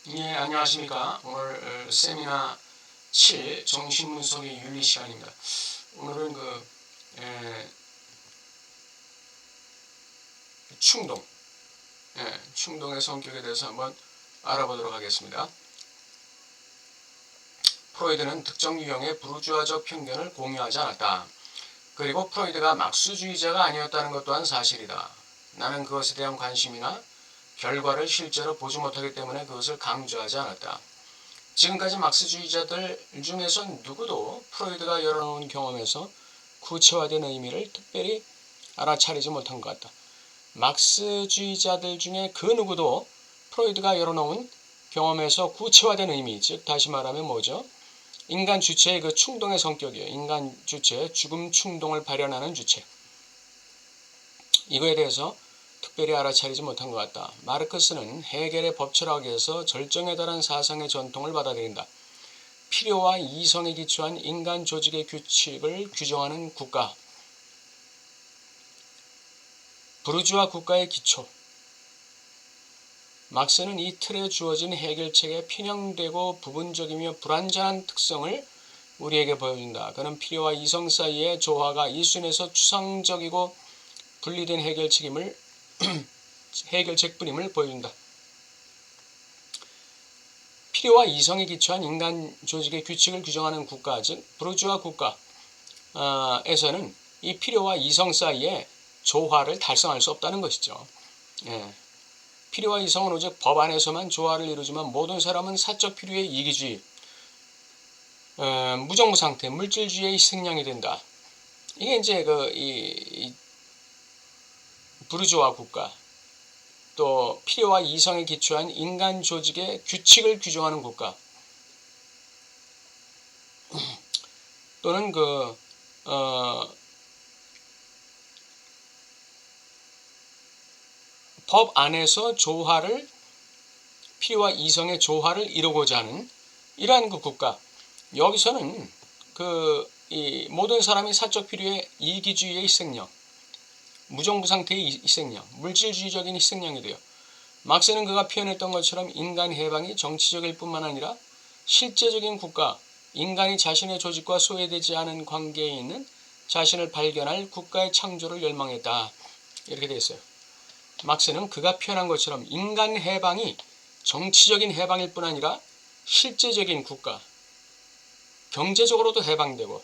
예, 안녕하십니까. 오늘 세미나 7 정신분석의 윤리 시간입니다. 오늘은 충동, 충동의 성격에 대해서 한번 알아보도록 하겠습니다. 프로이드는 특정 유형의 부르주아적 편견을 공유하지 않았다. 그리고 프로이드가 막수주의자가 아니었다는 것 또한 사실이다. 나는 그것에 대한 관심이나 결과를 실제로 보지 못하기 때문에 그것을 강조하지 않았다. 지금까지 막스주의자들 중에선 누구도 프로이드가 열어놓은 경험에서 구체화된 의미를 특별히 알아차리지 못한 것 같다. 막스주의자들 중에 그 누구도 프로이드가 열어놓은 경험에서 구체화된 의미, 즉 다시 말하면 뭐죠? 인간 주체의 그 충동의 성격이에요. 인간 주체의 죽음 충동을 발현하는 주체. 이거에 대해서 특별히 알아차리지 못한 것 같다. 마르크스는 헤겔의 법철학에서 절정에 달한 사상의 전통을 받아들인다. 필요와 이성에 기초한 인간 조직의 규칙을 규정하는 국가, 부르주아 국가의 기초. 막스는 이 틀에 주어진 해결책의 편향되고 부분적이며 불완전한 특성을 우리에게 보여준다. 그는 필요와 이성 사이의 조화가 이순에서 추상적이고 분리된 해결책뿐임을 보여준다. 필요와 이성에 기초한 인간 조직의 규칙을 규정하는 국가, 즉 부르주아 국가에서는 이 필요와 이성 사이의 조화를 달성할 수 없다는 것이죠. 필요와 이성은 오직 법 안에서만 조화를 이루지만 모든 사람은 사적 필요의 이기주의, 무정부 상태, 물질주의의 희생양이 된다. 이게 이제 이 부르주아 국가, 또 필요와 이성에 기초한 인간 조직의 규칙을 규정하는 국가, 또는 법 안에서 조화를, 필요와 이성의 조화를 이루고자 하는 이러한 그 국가. 여기서는 이 모든 사람이 사적 필요의 이기주의의 희생양, 무정부 상태의 희생양, 물질주의적인 희생양이 되어 막스는 그가 표현했던 것처럼 인간 해방이 정치적일 뿐만 아니라 실제적인 국가, 인간이 자신의 조직과 소외되지 않은 관계에 있는 자신을 발견할 국가의 창조를 열망했다. 이렇게 되어 있어요. 막스는 그가 표현한 것처럼 인간 해방이 정치적인 해방일 뿐 아니라 실제적인 국가, 경제적으로도 해방되고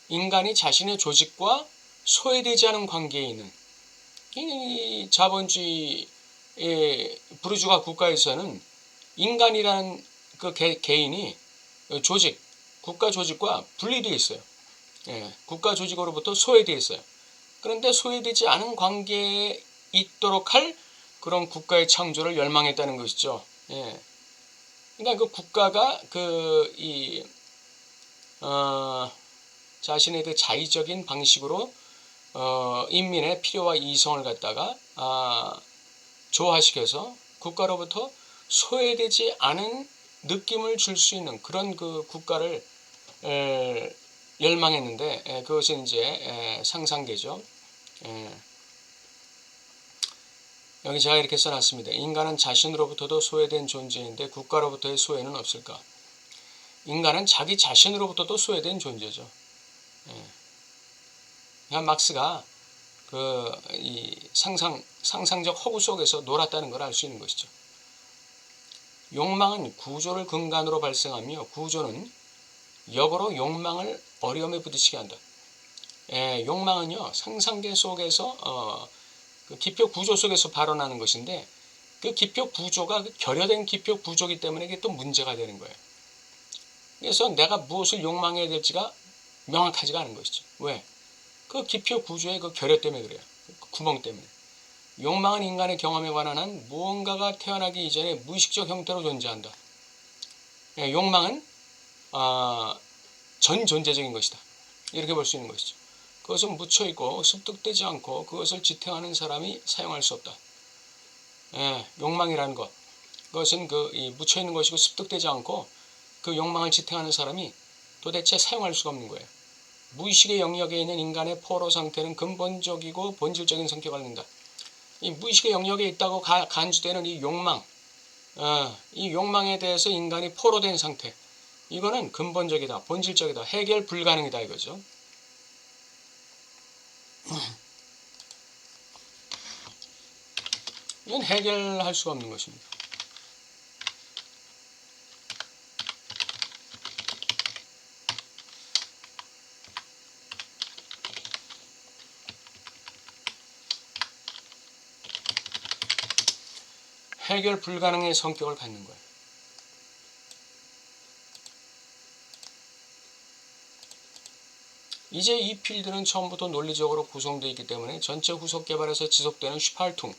인간이 자신의 조직과 소외되지 않은 관계에 있는 이 자본주의 부르주아 국가에서는 인간이라는 그 개인이 조직, 국가 조직과 분리되어 있어요. 국가 조직으로부터 소외되어 있어요. 그런데 소외되지 않은 관계에 있도록 할 그런 국가의 창조를 열망했다는 것이죠. 그러니까 그 국가가 자신의 그 자의적인 방식으로 인민의 필요와 이성을 갖다가 조화시켜서 국가로부터 소외되지 않은 느낌을 줄 수 있는 그런 그 국가를 열망했는데 그것은 이제 상상계죠. 여기 제가 이렇게 써놨습니다. 인간은 자신으로부터도 소외된 존재인데 국가로부터의 소외는 없을까? 인간은 자기 자신으로부터도 소외된 존재죠. 막스가 이 상상적 허구 속에서 놀았다는 걸 알 수 있는 것이죠. 욕망은 구조를 근간으로 발생하며 구조는 역으로 욕망을 어려움에 부딪히게 한다. 욕망은요, 상상계 속에서 그 기표 구조 속에서 발원하는 것인데 그 기표 구조가 결여된 기표 구조이기 때문에 이게 또 문제가 되는 거예요. 그래서 내가 무엇을 욕망해야 될지가 명확하지가 않은 것이죠. 왜? 그 기표 구조의 그 결여 때문에 그래요. 그 구멍 때문에. 욕망은 인간의 경험에 관한 한 무언가가 태어나기 이전에 무의식적 형태로 존재한다. 욕망은 전존재적인 것이다. 이렇게 볼 수 있는 것이죠. 그것은 묻혀있고 습득되지 않고 그것을 지탱하는 사람이 사용할 수 없다. 욕망이라는 것. 그것은 이 묻혀있는 것이고 습득되지 않고 그 욕망을 지탱하는 사람이 도대체 사용할 수가 없는 거예요. 무의식의 영역에 있는 인간의 포로 상태는 근본적이고 본질적인 성격을 갖는다. 이 무의식의 영역에 있다고 간주되는 이 욕망, 이 욕망에 대해서 인간이 포로된 상태. 이거는 근본적이다, 본질적이다, 해결 불가능이다 이거죠. 이건 해결할 수가 없는 것입니다. 해결 불가능의 성격을 갖는 거예요. 이제 이 필드는 처음부터 논리적으로 구성되어 있기 때문에 전체 후속 개발에서 지속되는 휘발통,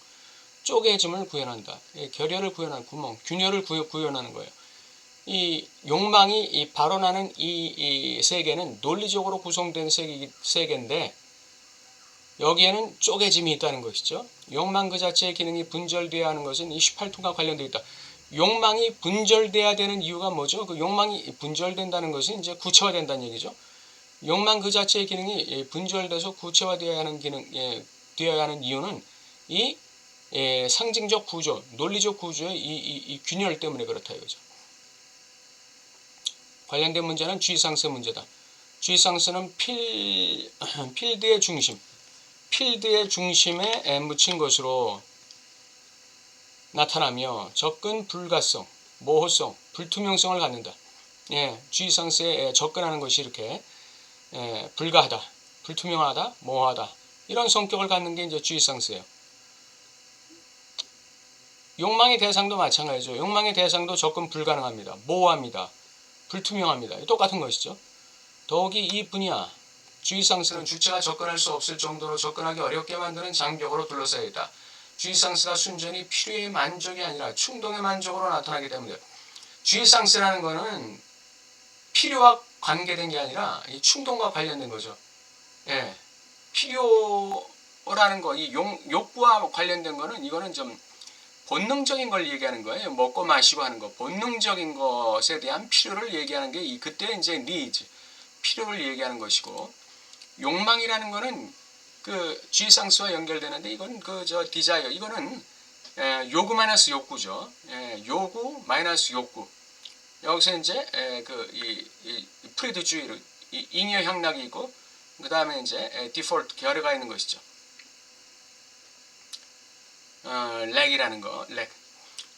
쪼개짐을 구현한다. 결여를 구현하는 구멍, 균열을 구현하는 거예요. 이 욕망이 발원하는 이 세계는 논리적으로 구성된 세계인데 여기에는 쪼개짐이 있다는 것이죠. 욕망 그 자체의 기능이 분절되어야 하는 것은 이 18통과 관련되어 있다. 욕망이 분절돼야 되는 이유가 뭐죠? 그 욕망이 분절된다는 것은 이제 구체화된다는 얘기죠. 욕망 그 자체의 기능이 분절돼서 구체화되어야 하는 되어야 하는 이유는 이 상징적 구조, 논리적 구조의 이 균열 때문에 그렇다 이거죠. 관련된 문제는 G상스 문제다. G상스는 필드의 중심, 필드의 중심에 묻힌 것으로 나타나며 접근 불가성, 모호성, 불투명성을 갖는다. G상스에 접근하는 것이 이렇게 불가하다, 불투명하다, 모호하다 이런 성격을 갖는 게 이제 G상스예요. 욕망의 대상도 마찬가지죠. 욕망의 대상도 접근 불가능합니다. 모호합니다. 불투명합니다. 똑같은 것이죠. 더욱이 이 분야, G상스는 주체가 접근할 수 없을 정도로 접근하기 어렵게 만드는 장벽으로 둘러싸여 있다. G상스가 순전히 필요의 만족이 아니라 충동의 만족으로 나타나기 때문에 G상스라는 것은 필요와 관계된 게 아니라 이 충동과 관련된 거죠. 필요라는 거, 이 욕구와 관련된 거는 이거는 좀 본능적인 걸 얘기하는 거예요. 먹고 마시고 하는 거. 본능적인 것에 대한 필요를 얘기하는 게 그때 이제 needs, 필요를 얘기하는 것이고, 욕망이라는 거는 그 G상스와 연결되는데 이건 desire, 이거는 요구 마이너스 욕구죠. 요구 마이너스 욕구. 여기서 이제 프리드주의로 잉여 향락이 있고, 그 다음에 이제 디폴트 결여가 있는 것이죠. 렉이라는 거, 렉.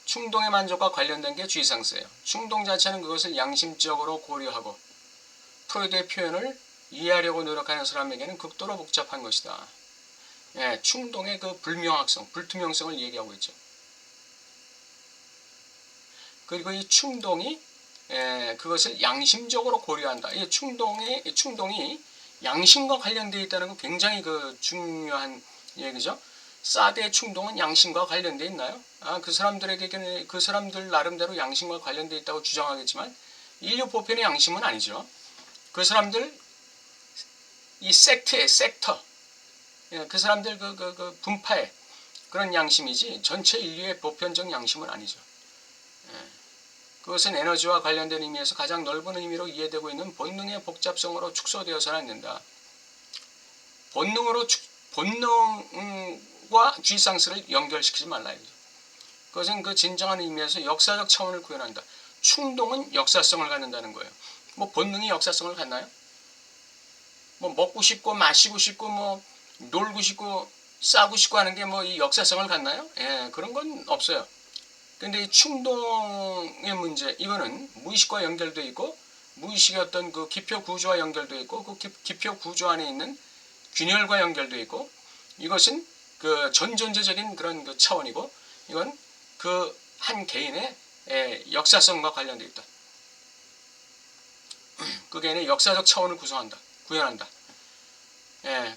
충동의 만족과 관련된 게 G상스예요. 충동 자체는 그것을 양심적으로 고려하고 프로이드의 표현을 이해하려고 노력하는 사람에게는 극도로 복잡한 것이다. 충동의 그 불명확성, 불투명성을 얘기하고 있죠. 그리고 이 충동이 그것을 양심적으로 고려한다. 이 충동이 양심과 관련되어 있다는 건 굉장히 그 중요한 얘기죠. 사드의 충동은 양심과 관련되어 있나요? 그 사람들에게는 그 사람들 나름대로 양심과 관련되어 있다고 주장하겠지만 인류 보편의 양심은 아니죠. 그 사람들 이 섹터, 그 사람들 그 분파의 그런 양심이지 전체 인류의 보편적 양심은 아니죠. 그것은 에너지와 관련된 의미에서 가장 넓은 의미로 이해되고 있는 본능의 복잡성으로 축소되어서는 안 된다. 본능과 G상스를 연결시키지 말라. 그것은 그 진정한 의미에서 역사적 차원을 구현한다. 충동은 역사성을 갖는다는 거예요. 뭐 본능이 역사성을 갖나요? 뭐 먹고 싶고 마시고 싶고 뭐 놀고 싶고 싸고 싶고 하는 게 뭐 이 역사성을 갖나요? 그런 건 없어요. 근데 이 충동의 문제, 이거는 무의식과 연결되어 있고 무의식의 어떤 그 기표 구조와 연결되어 있고 그 기표 구조 안에 있는 균열과 연결되어 있고 이것은 그 전존재적인 그런 그 차원이고 이건 그 한 개인의 역사성과 관련되어 있다. 그 개인의 역사적 차원을 구현한다.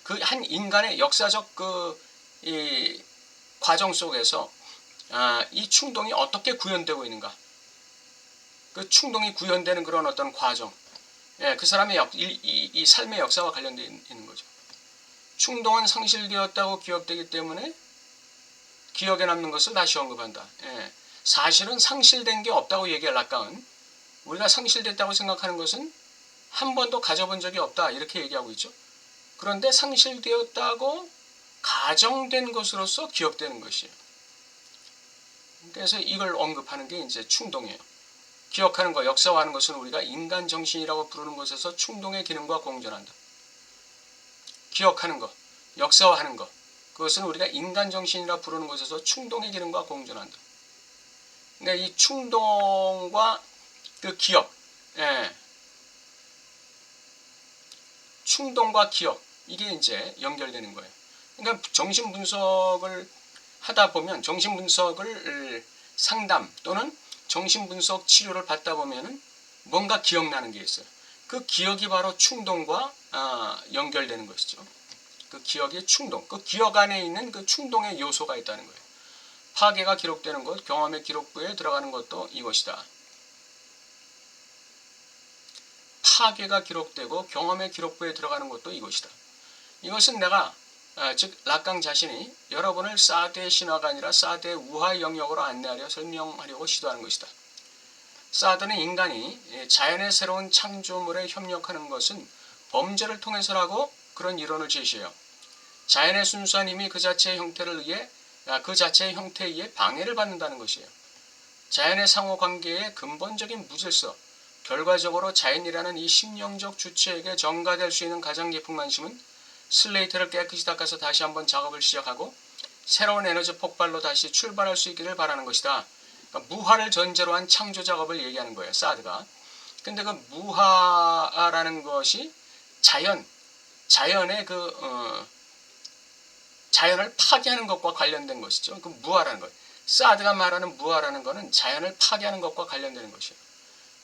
그 한 인간의 역사적 이 과정 속에서 이 충동이 어떻게 구현되고 있는가? 그 충동이 구현되는 그런 어떤 과정, 그 사람의 이 삶의 역사와 관련되어 있는 거죠. 충동은 상실되었다고 기억되기 때문에 기억에 남는 것을 다시 언급한다. 사실은 상실된 게 없다고 얘기할 아까운 우리가 상실됐다고 생각하는 것은 한 번도 가져본 적이 없다 이렇게 얘기하고 있죠. 그런데 상실되었다고 가정된 것으로서 기억되는 것이에요. 그래서 이걸 언급하는 게 이제 충동이에요. 기억하는 것, 역사화하는 것은 우리가 인간 정신이라고 부르는 것에서 충동의 기능과 공존한다. 기억하는 것, 역사화하는 것, 그것은 우리가 인간 정신이라 부르는 것에서 충동의 기능과 공존한다. 그러니까 이 충동과 그 기억, 충동과 기억, 이게 이제 연결되는 거예요. 그러니까 정신 분석을 하다 보면, 정신 분석을 상담 또는 정신 분석 치료를 받다 보면은 뭔가 기억나는 게 있어요. 그 기억이 바로 충동과 연결되는 것이죠. 그 기억의 충동, 그 기억 안에 있는 그 충동의 요소가 있다는 거예요. 파괴가 기록되는 것, 경험의 기록부에 들어가는 것도 이것이다. 파괴가 기록되고 경험의 기록부에 들어가는 것도 이것이다. 이것은 내가 즉 락강 자신이 여러분을 사드의 신화가 아니라 사드의 우화 영역으로 안내하려 설명하려고 시도하는 것이다. 사드는 인간이 자연의 새로운 창조물에 협력하는 것은 범죄를 통해서라고 그런 이론을 제시해요. 자연의 순수한 힘이 그 자체의 형태에 의해 방해를 받는다는 것이에요. 자연의 상호관계의 근본적인 무질서, 결과적으로 자연이라는 이 심령적 주체에게 전가될 수 있는 가장 깊은 관심은 슬레이트를 깨끗이 닦아서 다시 한번 작업을 시작하고 새로운 에너지 폭발로 다시 출발할 수 있기를 바라는 것이다. 그러니까 무화를 전제로 한 창조 작업을 얘기하는 거예요, 사드가. 근데 그 무화라는 것이 자연의 자연을 파괴하는 것과 관련된 것이죠. 그 무화라는 것. 사드가 말하는 무화라는 것은 자연을 파괴하는 것과 관련되는 것이에요.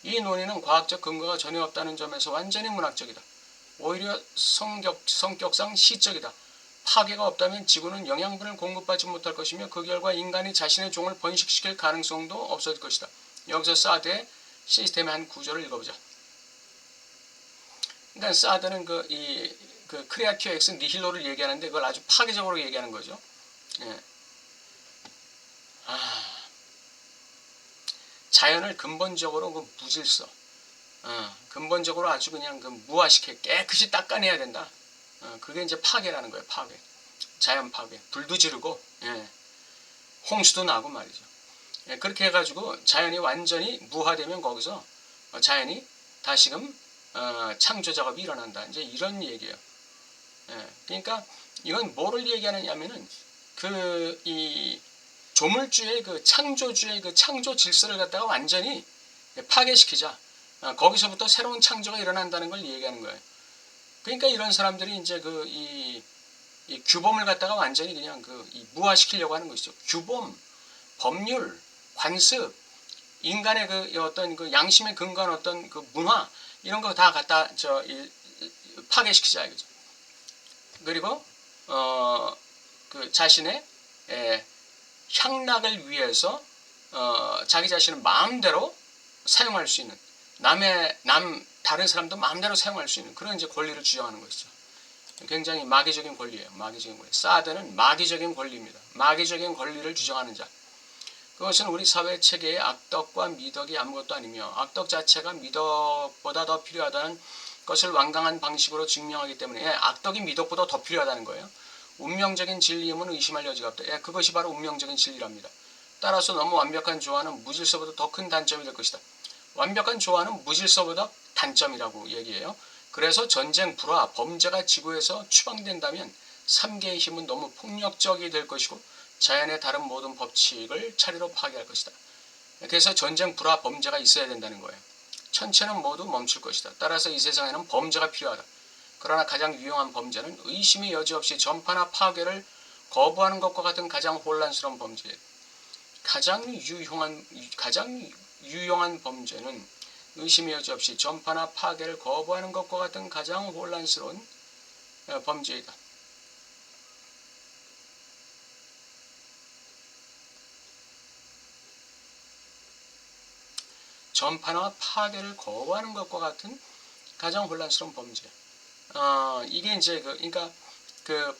이 논의는 과학적 근거가 전혀 없다는 점에서 완전히 문학적이다. 오히려 성격상 시적이다. 파괴가 없다면 지구는 영양분을 공급받지 못할 것이며 그 결과 인간이 자신의 종을 번식시킬 가능성도 없어질 것이다. 여기서 사드의 시스템의 한 구조를 읽어보자. 그러니까 사드는 그 크리아티오 엑스 니힐로를 얘기하는데 그걸 아주 파괴적으로 얘기하는 거죠. 자연을 근본적으로 그 무질서, 근본적으로 아주 그냥 그 무화시켜 깨끗이 닦아내야 된다. 그게 이제 파괴라는 거예요. 파괴. 자연 파괴. 불도 지르고, 홍수도 나고 말이죠. 그렇게 해가지고 자연이 완전히 무화되면 거기서 자연이 다시금 창조 작업이 일어난다. 이제 이런 얘기예요. 그러니까 이건 뭐를 얘기하느냐면은 이 조물주의 그 창조주의 그 창조 질서를 갖다가 완전히 파괴시키자. 거기서부터 새로운 창조가 일어난다는 걸 얘기하는 거예요. 그러니까 이런 사람들이 이제 이 규범을 갖다가 완전히 그냥 무화시키려고 하는 것이죠. 규범, 법률, 관습, 인간의 어떤 양심에 근거한 어떤 문화 이런 거 다 갖다 파괴시키자 이거죠. 그리고 자신의 향락을 위해서 자기 자신을 마음대로 사용할 수 있는 다른 사람도 마음대로 사용할 수 있는 그런 이제 권리를 주장하는 것이죠. 굉장히 마귀적인 권리예요. 마귀적인 권리. 사드는 마귀적인 권리입니다. 마귀적인 권리를 주장하는 자. 그것은 우리 사회 체계의 악덕과 미덕이 아무것도 아니며 악덕 자체가 미덕보다 더 필요하다는 것을 완강한 방식으로 증명하기 때문에 악덕이 미덕보다 더 필요하다는 거예요. 운명적인 진리임은 의심할 여지가 없다. 그것이 바로 운명적인 진리랍니다. 따라서 너무 완벽한 조화는 무질서보다 더 큰 단점이 될 것이다. 완벽한 조화는 무질서보다 단점이라고 얘기해요. 그래서 전쟁, 불화, 범죄가 지구에서 추방된다면 3개의 힘은 너무 폭력적이 될 것이고 자연의 다른 모든 법칙을 차례로 파괴할 것이다. 그래서 전쟁, 불화, 범죄가 있어야 된다는 거예요. 천체는 모두 멈출 것이다. 따라서 이 세상에는 범죄가 필요하다. 그러나 가장 유용한 범죄는 의심의 여지 없이 전파나 파괴를 거부하는 것과 같은 가장 혼란스러운 범죄. 가장 유용한 범죄는 의심의 여지 없이 전파나 파괴를 거부하는 것과 같은 가장 혼란스러운 범죄이다. 전파나 파괴를 거부하는 것과 같은 가장 혼란스러운 범죄. 이게 이제 그러니까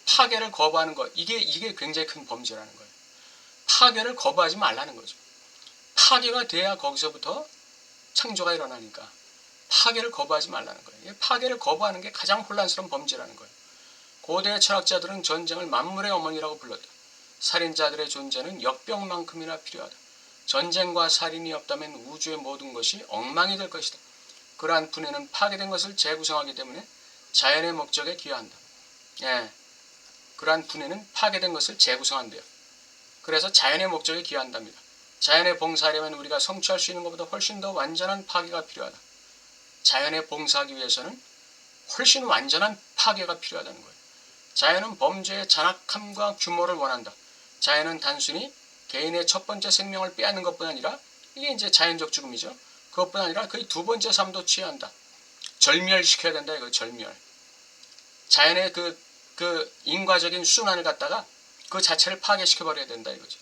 파괴를 거부하는 것 이게 굉장히 큰 범죄라는 거예요. 파괴를 거부하지 말라는 거죠. 파괴가 돼야 거기서부터 창조가 일어나니까 파괴를 거부하지 말라는 거예요. 파괴를 거부하는 게 가장 혼란스러운 범죄라는 거예요. 고대 철학자들은 전쟁을 만물의 어머니라고 불렀다. 살인자들의 존재는 역병만큼이나 필요하다. 전쟁과 살인이 없다면 우주의 모든 것이 엉망이 될 것이다. 그러한 분해는 파괴된 것을 재구성하기 때문에 자연의 목적에 기여한다. 예, 그러한 분해는 파괴된 것을 재구성한대요. 그래서 자연의 목적에 기여한답니다. 자연에 봉사하려면 우리가 성취할 수 있는 것보다 훨씬 더 완전한 파괴가 필요하다. 자연에 봉사하기 위해서는 훨씬 완전한 파괴가 필요하다는 거예요. 자연은 범죄의 잔악함과 규모를 원한다. 자연은 단순히 개인의 첫 번째 생명을 빼앗는 것뿐 아니라 이게 이제 자연적 죽음이죠. 그것뿐 아니라 거의 두 번째 삶도 취해야 한다. 절멸시켜야 된다 이거 절멸. 자연의 그 인과적인 순환을 갖다가 그 자체를 파괴시켜버려야 된다 이거죠.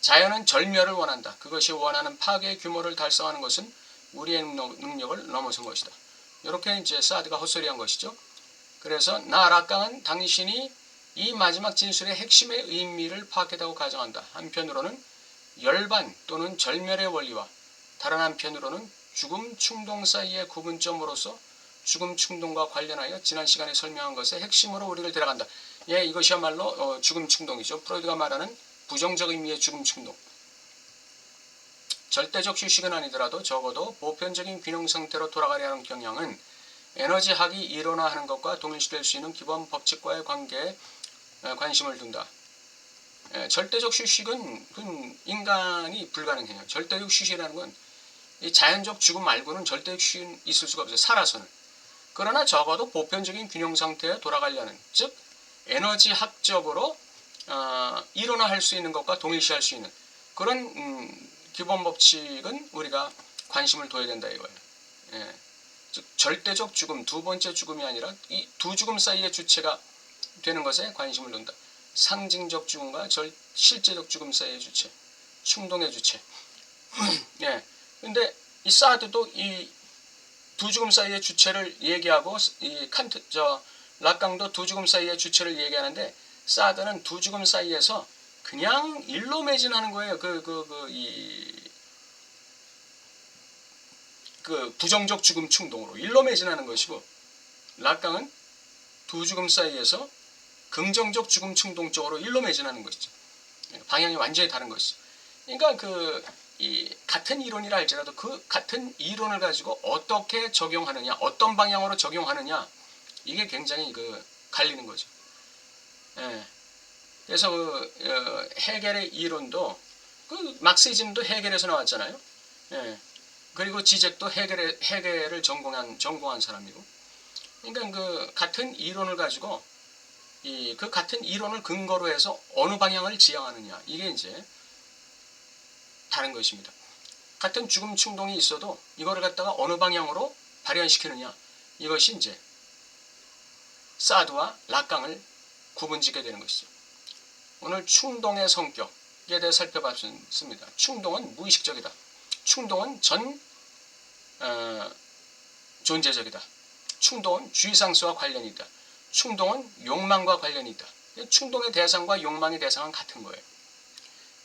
자연은 절멸을 원한다. 그것이 원하는 파괴의 규모를 달성하는 것은 우리의 능력을 넘어선 것이다. 이렇게 이제 사드가 헛소리한 것이죠. 그래서 나 락강은 당신이 이 마지막 진술의 핵심의 의미를 파악했다고 가정한다. 한편으로는 열반 또는 절멸의 원리와 다른 한편으로는 죽음 충동 사이의 구분점으로서 죽음 충동과 관련하여 지난 시간에 설명한 것의 핵심으로 우리를 데려간다. 예, 이것이야말로 죽음 충동이죠. 프로이드가 말하는 부정적 의미의 죽음 충동. 절대적 휴식은 아니더라도 적어도 보편적인 균형 상태로 돌아가려 하는 경향은 에너지학이 이론화하는 것과 동일시될 수 있는 기본 법칙과의 관계에 관심을 둔다. 절대적 휴식은 인간이 불가능해요. 절대적 휴식이라는 건 이 자연적 죽음 말고는 절대적 휴식은 있을 수가 없어요. 살아서는. 그러나 적어도 보편적인 균형 상태에 돌아가려는, 즉 에너지학적으로 이론화할 수 있는 것과 동일시할 수 있는 그런 기본 법칙은 우리가 관심을 둬야 된다 이거예요. 예. 즉 절대적 죽음, 두 번째 죽음이 아니라 이 두 죽음 사이의 주체가 되는 것에 관심을 둔다. 상징적 죽음과 실제적 죽음 사이의 주체, 충동의 주체. 예. 근데 이 사드도 이 두 죽음 사이의 주체를 얘기하고 이 락강도 두 죽음 사이의 주체를 얘기하는데 사드는 두 죽음 사이에서 그냥 일로 매진하는 거예요. 그 부정적 죽음 충동으로 일로 매진하는 것이고, 락강은 두 죽음 사이에서 긍정적 죽음 충동 쪽으로 일로 매진하는 것이죠. 방향이 완전히 다른 것이죠. 그러니까 이 같은 이론이라 할지라도 그 같은 이론을 가지고 어떻게 적용하느냐, 어떤 방향으로 적용하느냐, 이게 굉장히 갈리는 거죠. 예. 그래서 헤겔의 이론도 막시즘도 헤겔에서 나왔잖아요. 예. 그리고 지적도 헤겔을 전공한 사람이고. 그러니까 같은 이론을 가지고 그 같은 이론을 근거로 해서 어느 방향을 지향하느냐, 이게 이제 다른 것입니다. 같은 죽음 충동이 있어도 이거를 갖다가 어느 방향으로 발현시키느냐, 이것이 이제 사드와 락강을 구분짓게 되는 것이죠. 오늘 충동의 성격에 대해 살펴봤습니다. 충동은 무의식적이다. 충동은 존재적이다. 충동은 주의상수와 관련이 있다. 충동은 욕망과 관련이 있다. 충동의 대상과 욕망의 대상은 같은 거예요.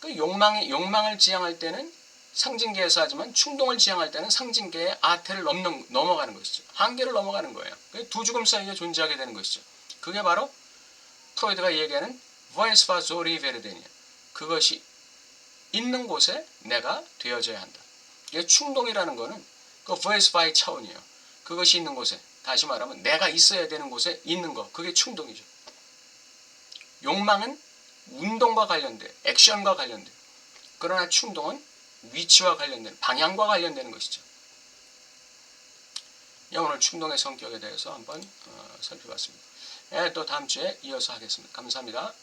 그 욕망을 지향할 때는 상징계에서 하지만 충동을 지향할 때는 상징계의 아태를 넘어가는 것이죠. 한계를 넘어가는 거예요. 두 죽음 사이에 존재하게 되는 것이죠. 그게 바로 프로이드가 얘기하는 voice 소리 베르데니아. 그것이 있는 곳에 내가 되어져야 한다. 이게 충동이라는 거는 그 voice by 차원이에요. 그것이 있는 곳에, 다시 말하면 내가 있어야 되는 곳에 있는 거, 그게 충동이죠. 욕망은 운동과 관련돼, 액션과 관련돼. 그러나 충동은 위치와 관련된, 방향과 관련되는 것이죠. 오늘 충동의 성격에 대해서 한번 살펴봤습니다. 또 다음 주에 이어서 하겠습니다. 감사합니다.